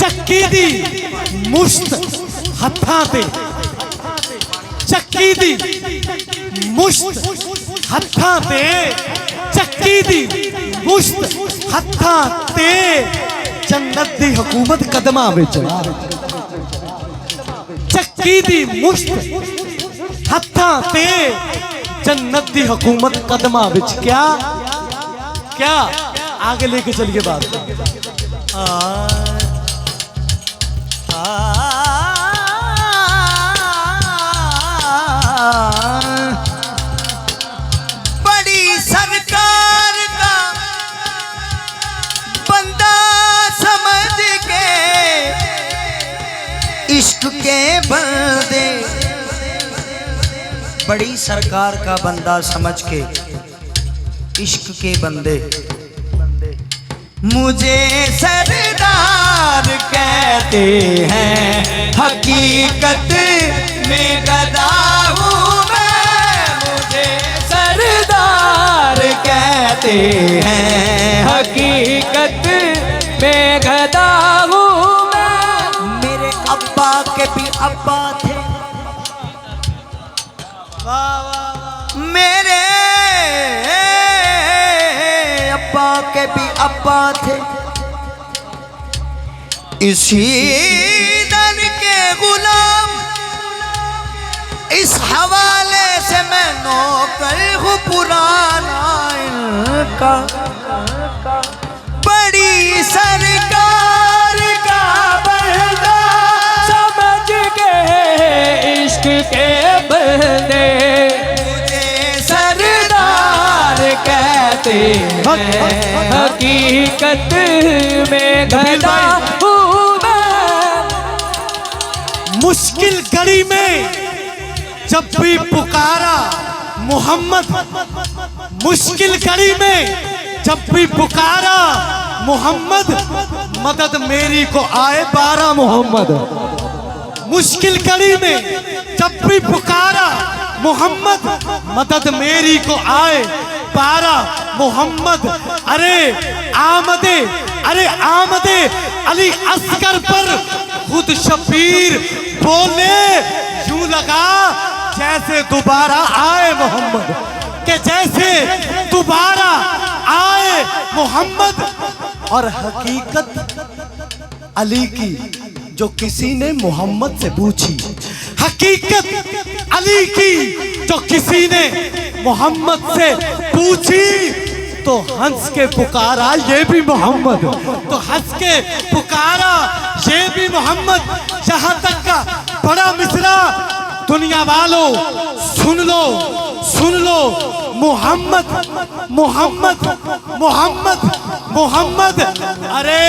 ਚੱਕੀ ਦੀ ਮੁਸ਼ਤ ਹੱਥਾਂ ਤੇ ਚੱਕੀ ਦੀ ਮੁਸ਼ਤ ਹੱਥਾਂ ਤੇ ਚੱਕੀ ਦੀ ਮੁਸ਼ਤ ਹੱਥਾਂ ਤੇ ਜੰਨਤ ਦੀ ਹਕੂਮਤ ਕਦਮਾਂ ਵਿੱਚ ਚੱਕੀ ਦੀ ਮੁਸ਼ਤ ਹੱਥਾਂ ਤੇ जन्नत दी हुकूमत कदमा विच क्या आगे लेके चलिए बात बड़ी सरकार का बंदा समझ के इश्क के बंदे बड़ी सरकार का बंदा समझ के इश्क के बंदे मुझे सरदार कहते हैं हकीकत में गदा हूँ मैं मुझे सरदार कहते हैं हकीकत में गदा हूँ मैं मेरे अब्बा के भी अब्बा थे मेरे अब्बा के भी अब्बा थे इसी दर के गुलाम इस हवाले से मैं नौकर हूँ पुराना इनका बड़ी सरकार का बंदा समझ के इश्क के बंदे मुझे सरदार कहते हैं हकीकत में गदा हूँ मैं मुश्किल घड़ी में जब भी पुकारा मोहम्मद मुश्किल घड़ी में जब भी पुकारा मोहम्मद मदद मेरी को आए 12 मोहम्मद मुश्किल घड़ी में जब भी पुकारा मोहम्मद मदद मेरी को आए 12 मोहम्मद अरे आमदे अली अस्कर पर खुद शबीर बोले यूं लगा जैसे दोबारा आए मोहम्मद के जैसे दोबारा आए मोहम्मद और हकीकत अली की जो किसी ने मोहम्मद से पूछी हकीकत अली की जो किसी ने मोहम्मद से पूछी तो हंस के पुकारा ये भी मोहम्मद तो हंस के पुकारा ये भी मोहम्मद यहाँ तक का बड़ा मिसरा दुनिया वालों सुन लो मोहम्मद मोहम्मद मोहम्मद मोहम्मद अरे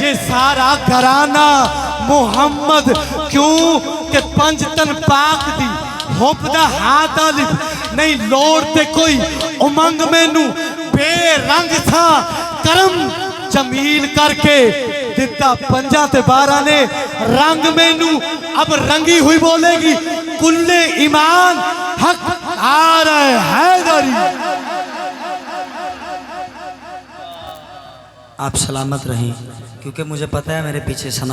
ये सारा घराना मोहम्मद क्यों के पंजतन पाक दी होपदा हाथ आलिफ नहीं लोड़ते कोई उमंग मैनू बेरंग था करम जमील करके दिता पंजा ते 12 ने रंग मैनू अब रंगी हुई बोलेगी कुल्ले ईमान हक आ रहे हैदरी आप सलामत रहें क्योंकि मुझे पता है मेरे पीछे सना